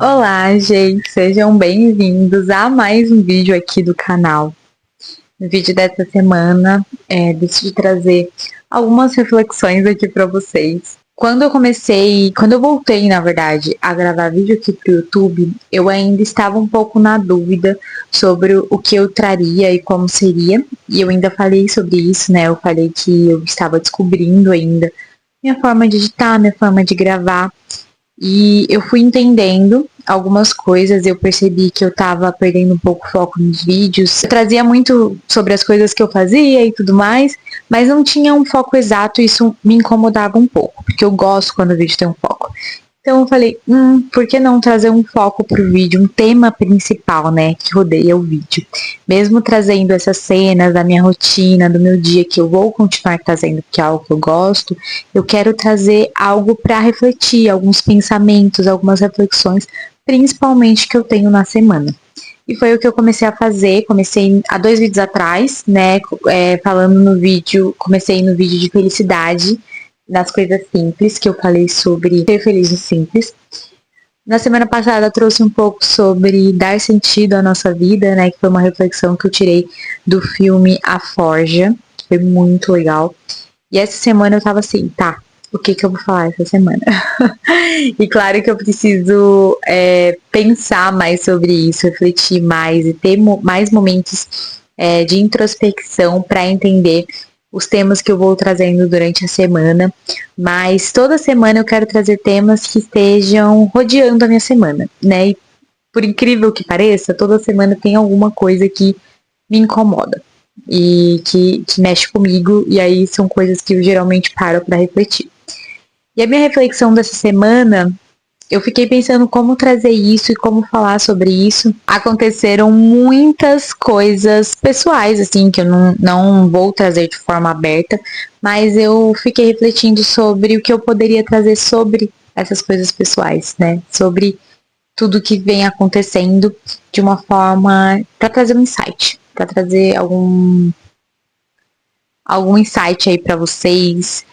Olá, gente, sejam bem-vindos a mais um vídeo aqui do canal. No vídeo dessa semana, decidi trazer algumas reflexões aqui para vocês. Quando eu voltei, na verdade, a gravar vídeo aqui pro YouTube, eu ainda estava um pouco na dúvida sobre o que eu traria e como seria. E eu ainda falei sobre isso, né? Eu falei que eu estava descobrindo ainda minha forma de editar, minha forma de gravar. E eu fui entendendo algumas coisas, eu percebi que eu tava perdendo um pouco o foco nos vídeos. Eu trazia muito sobre as coisas que eu fazia e tudo mais, mas não tinha um foco exato e isso me incomodava um pouco, porque eu gosto quando o vídeo tem um foco. Então eu falei, por que não trazer um foco pro vídeo, um tema principal, né, que rodeia o vídeo. Mesmo trazendo essas cenas da minha rotina, do meu dia, que eu vou continuar trazendo, porque é algo que eu gosto, eu quero trazer algo para refletir, alguns pensamentos, algumas reflexões, principalmente que eu tenho na semana. E foi o que eu comecei a fazer, comecei há 2 vídeos atrás, né, falando no vídeo, comecei no vídeo de felicidade, das coisas simples, que eu falei sobre ser feliz e simples. Na semana passada eu trouxe um pouco sobre dar sentido à nossa vida, né, que foi uma reflexão que eu tirei do filme A Forja, foi muito legal. E essa semana eu tava assim, tá, o que eu vou falar essa semana? E claro que eu preciso pensar mais sobre isso, refletir mais e ter mais momentos de introspecção para entender os temas que eu vou trazendo durante a semana. Mas toda semana eu quero trazer temas que estejam rodeando a minha semana, né? E por incrível que pareça, toda semana tem alguma coisa que me incomoda e que mexe comigo, e aí são coisas que eu geralmente paro para refletir. E a minha reflexão dessa semana, eu fiquei pensando como trazer isso e como falar sobre isso. Aconteceram muitas coisas pessoais, assim, que eu não vou trazer de forma aberta, mas eu fiquei refletindo sobre o que eu poderia trazer sobre essas coisas pessoais, né? Sobre tudo que vem acontecendo de uma forma para trazer um insight, para trazer algum insight aí para vocês,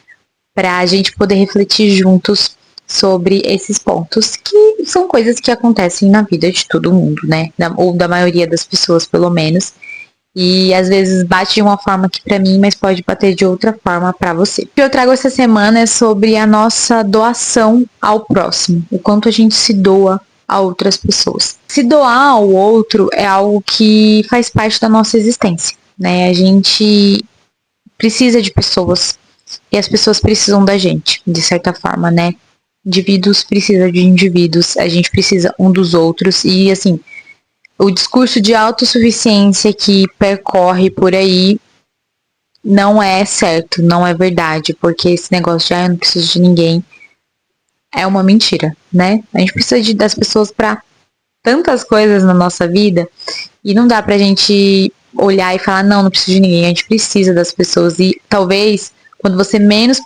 para a gente poder refletir juntos sobre esses pontos, que são coisas que acontecem na vida de todo mundo, né? Ou da maioria das pessoas, pelo menos. E às vezes bate de uma forma aqui para mim, mas pode bater de outra forma para você. O que eu trago essa semana é sobre a nossa doação ao próximo, o quanto a gente se doa a outras pessoas. Se doar ao outro é algo que faz parte da nossa existência, né? A gente precisa de pessoas e as pessoas precisam da gente, de certa forma, né? Indivíduos precisam de indivíduos, a gente precisa um dos outros e assim, o discurso de autossuficiência que percorre por aí não é certo, não é verdade, porque esse negócio de eu não preciso de ninguém é uma mentira, né? A gente precisa das pessoas para tantas coisas na nossa vida e não dá pra gente olhar e falar, não preciso de ninguém, a gente precisa das pessoas e talvez quando você menos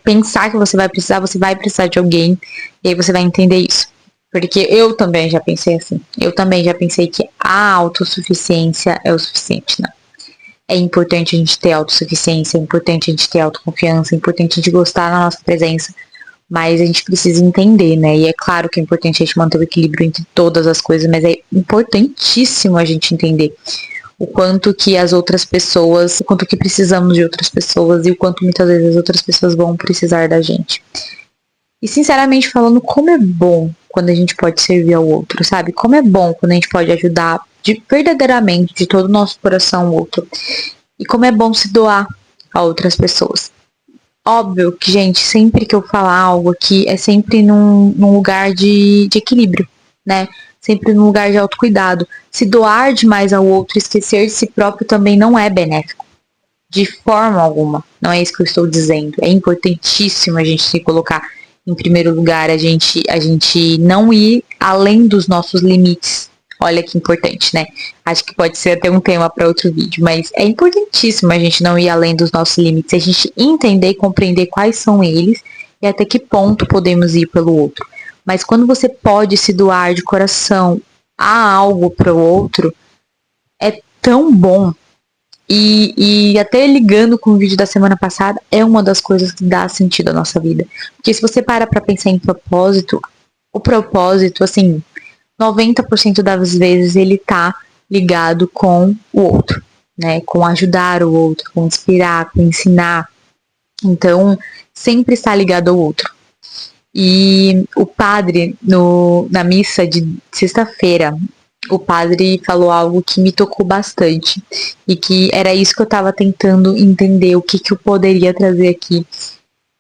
pensar que você vai precisar de alguém e aí você vai entender isso. Porque eu também já pensei assim. Eu também já pensei que a autossuficiência é o suficiente, né? É importante a gente ter autossuficiência, é importante a gente ter autoconfiança, é importante a gente gostar da nossa presença, mas a gente precisa entender, né? E é claro que é importante a gente manter o equilíbrio entre todas as coisas, mas é importantíssimo a gente entender o quanto que as outras pessoas, o quanto que precisamos de outras pessoas e o quanto muitas vezes as outras pessoas vão precisar da gente. E sinceramente falando, como é bom quando a gente pode servir ao outro, sabe? Como é bom quando a gente pode ajudar verdadeiramente, de todo o nosso coração, o outro. E como é bom se doar a outras pessoas. Óbvio que, gente, sempre que eu falar algo aqui, é sempre num lugar de equilíbrio, né? Sempre num lugar de autocuidado. Se doar demais ao outro, esquecer de si próprio também não é benéfico. De forma alguma. Não é isso que eu estou dizendo. É importantíssimo a gente se colocar em primeiro lugar, a gente não ir além dos nossos limites. Olha que importante, né? Acho que pode ser até um tema para outro vídeo, mas é importantíssimo a gente não ir além dos nossos limites, a gente entender e compreender quais são eles e até que ponto podemos ir pelo outro. Mas quando você pode se doar de coração a algo para o outro, é tão bom. E até ligando com o vídeo da semana passada, é uma das coisas que dá sentido à nossa vida. Porque se você para pra pensar em propósito, O propósito, assim, 90% das vezes ele tá ligado com o outro, né? Com ajudar o outro, com inspirar, com ensinar. Então, sempre está ligado ao outro. E o padre, na missa de sexta-feira, o padre falou algo que me tocou bastante. E que era isso que eu estava tentando entender, o que eu poderia trazer aqui.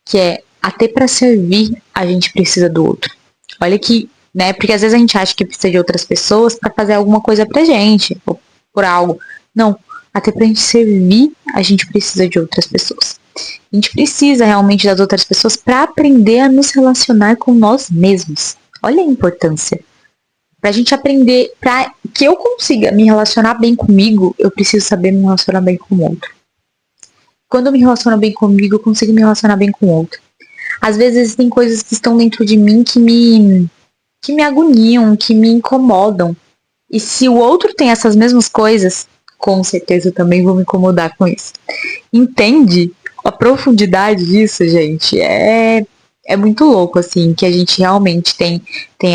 Que é, até para servir, a gente precisa do outro. Olha que, né? Porque às vezes a gente acha que precisa de outras pessoas para fazer alguma coisa pra gente, ou por algo. Não, até pra gente servir, a gente precisa de outras pessoas. A gente precisa realmente das outras pessoas para aprender a nos relacionar com nós mesmos. Olha a importância. Pra gente aprender, pra que eu consiga me relacionar bem comigo, eu preciso saber me relacionar bem com o outro. Quando eu me relaciono bem comigo, eu consigo me relacionar bem com o outro. Às vezes existem coisas que estão dentro de mim que me agoniam, que me incomodam. E se o outro tem essas mesmas coisas, com certeza eu também vou me incomodar com isso. Entende a profundidade disso, gente? É muito louco, assim, que a gente realmente tem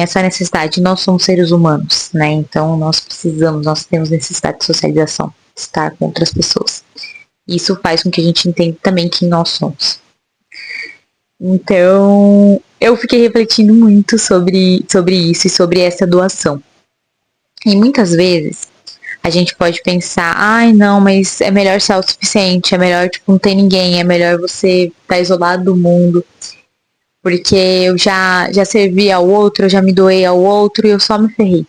essa necessidade. Nós somos seres humanos, né? Então nós temos necessidade de socialização, de estar com outras pessoas. Isso faz com que a gente entenda também quem nós somos. Então, eu fiquei refletindo muito sobre isso e sobre essa doação. E muitas vezes a gente pode pensar, ai não, mas é melhor ser autossuficiente, é melhor tipo, não ter ninguém, é melhor você estar isolado do mundo, porque eu já servi ao outro, eu já me doei ao outro e eu só me ferrei.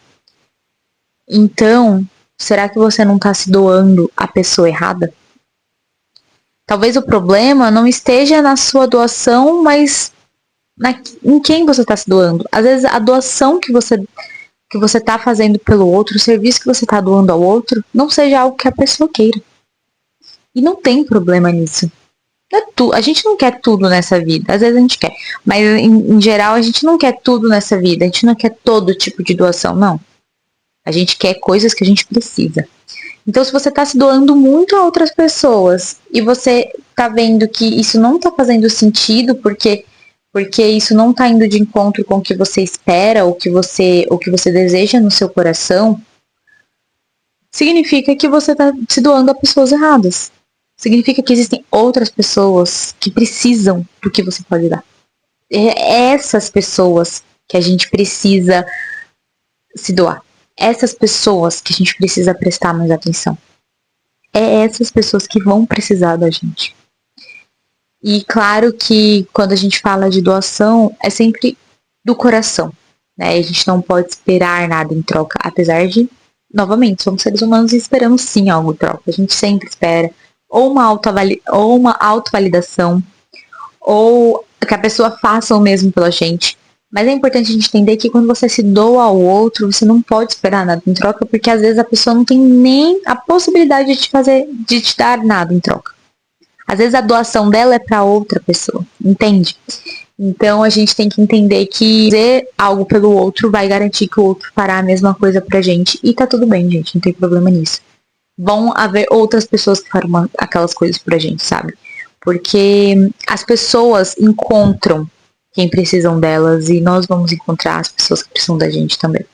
Então, será que você não está se doando à pessoa errada? Talvez o problema não esteja na sua doação, mas em quem você está se doando. Às vezes a doação que você está fazendo pelo outro, o serviço que você está doando ao outro, não seja algo que a pessoa queira. E não tem problema nisso. A gente não quer tudo nessa vida. Às vezes a gente quer. Mas em geral a gente não quer tudo nessa vida. A gente não quer todo tipo de doação, não. A gente quer coisas que a gente precisa. Então, se você está se doando muito a outras pessoas e você está vendo que isso não está fazendo sentido porque isso não está indo de encontro com o que você espera ou que você deseja no seu coração, significa que você está se doando a pessoas erradas. Significa que existem outras pessoas que precisam do que você pode dar. É essas pessoas que a gente precisa se doar. Essas pessoas que a gente precisa prestar mais atenção. É essas pessoas que vão precisar da gente. E claro que quando a gente fala de doação, é sempre do coração, né? A gente não pode esperar nada em troca, apesar de, novamente, somos seres humanos e esperamos sim algo em troca. A gente sempre espera ou uma autovalidação, ou que a pessoa faça o mesmo pela gente. Mas é importante a gente entender que quando você se doa ao outro, você não pode esperar nada em troca, porque às vezes a pessoa não tem nem a possibilidade de te dar nada em troca. Às vezes a doação dela é para outra pessoa, entende? Então a gente tem que entender que fazer algo pelo outro vai garantir que o outro fará a mesma coisa pra gente. E tá tudo bem, gente, não tem problema nisso. Vão haver outras pessoas que farão aquelas coisas pra gente, sabe? Porque as pessoas encontram quem precisam delas e nós vamos encontrar as pessoas que precisam da gente também.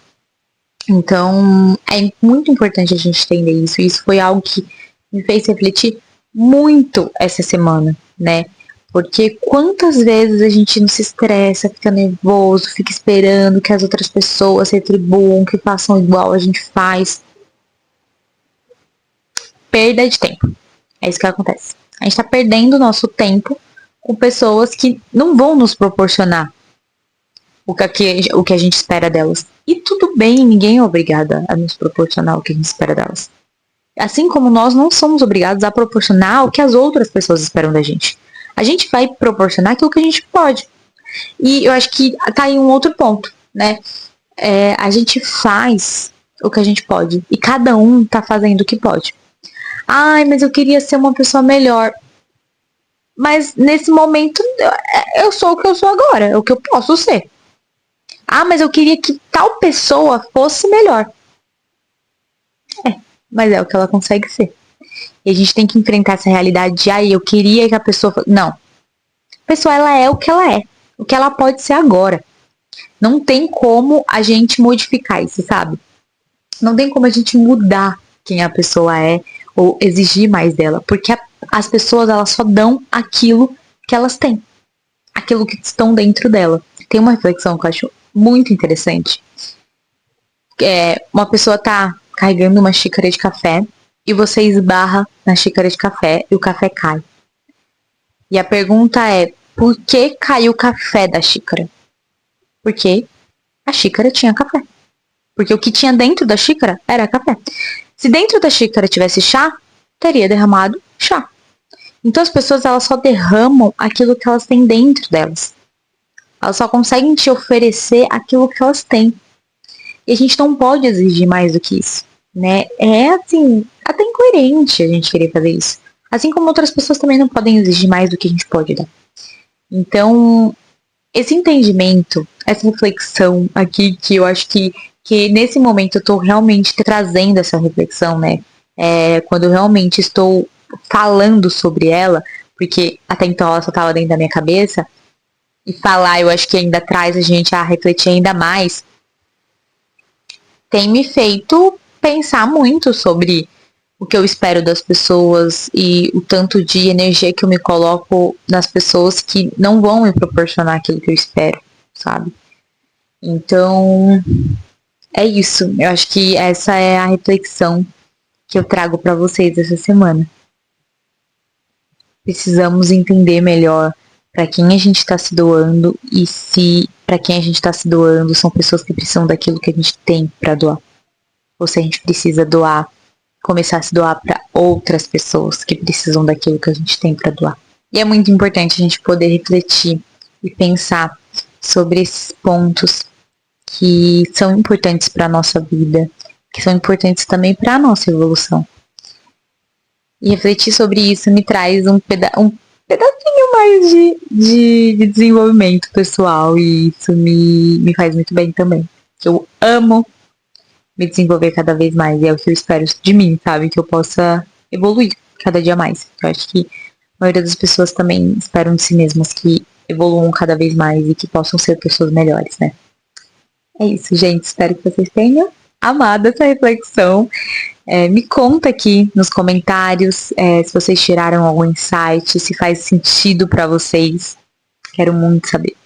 Então, é muito importante a gente entender isso. E isso foi algo que me fez refletir muito essa semana, né? Porque quantas vezes a gente não se estressa, fica nervoso, fica esperando que as outras pessoas retribuam, que façam igual a gente faz. Perda de tempo. É isso que acontece. A gente tá perdendo o nosso tempo com pessoas que não vão nos proporcionar o que a gente espera delas. E tudo bem, ninguém é obrigada a nos proporcionar o que a gente espera delas. Assim como nós não somos obrigados a proporcionar o que as outras pessoas esperam da gente. A gente vai proporcionar aquilo que a gente pode. E eu acho que tá aí um outro ponto, né? A gente faz o que a gente pode. E cada um tá fazendo o que pode. Ai, mas eu queria ser uma pessoa melhor. Mas nesse momento eu sou o que eu sou agora. É o que eu posso ser. Ah, mas eu queria que tal pessoa fosse melhor. Mas é o que ela consegue ser. E a gente tem que enfrentar essa realidade de, eu queria que a pessoa... Não. A pessoa, ela é o que ela é. O que ela pode ser agora. Não tem como a gente modificar isso, sabe? Não tem como a gente mudar quem a pessoa é ou exigir mais dela, porque as pessoas elas só dão aquilo que elas têm, aquilo que estão dentro dela. Tem uma reflexão que eu acho muito interessante. Uma pessoa tá carregando uma xícara de café e você esbarra na xícara de café e o café cai. E a pergunta é, por que caiu o café da xícara? Porque a xícara tinha café. Porque o que tinha dentro da xícara era café. Se dentro da xícara tivesse chá, teria derramado chá. Então as pessoas elas só derramam aquilo que elas têm dentro delas. Elas só conseguem te oferecer aquilo que elas têm. E a gente não pode exigir mais do que isso, né? É assim, até incoerente a gente querer fazer isso. Assim como outras pessoas também não podem exigir mais do que a gente pode dar. Então, esse entendimento, essa reflexão aqui, que eu acho que nesse momento eu tô realmente trazendo essa reflexão, né? Quando eu realmente estou falando sobre ela, porque até então ela só estava dentro da minha cabeça, e falar eu acho que ainda traz a gente a refletir ainda mais, tem me feito pensar muito sobre o que eu espero das pessoas e o tanto de energia que eu me coloco nas pessoas que não vão me proporcionar aquilo que eu espero, sabe? Então, é isso. Eu acho que essa é a reflexão que eu trago para vocês essa semana. Precisamos entender melhor para quem a gente está se doando e se para quem a gente está se doando são pessoas que precisam daquilo que a gente tem para doar. Ou se a gente precisa doar, começar a se doar para outras pessoas que precisam daquilo que a gente tem para doar. E é muito importante a gente poder refletir e pensar sobre esses pontos que são importantes para a nossa vida, que são importantes também para a nossa evolução. E refletir sobre isso me traz um pedacinho mais de desenvolvimento pessoal e isso me faz muito bem também. Eu amo me desenvolver cada vez mais e é o que eu espero de mim, sabe? Que eu possa evoluir cada dia mais. Eu acho que a maioria das pessoas também esperam de si mesmas que evoluam cada vez mais e que possam ser pessoas melhores, né? É isso, gente. Espero que vocês tenham amado essa reflexão. Me conta aqui nos comentários se vocês tiraram algum insight, se faz sentido para vocês. Quero muito saber.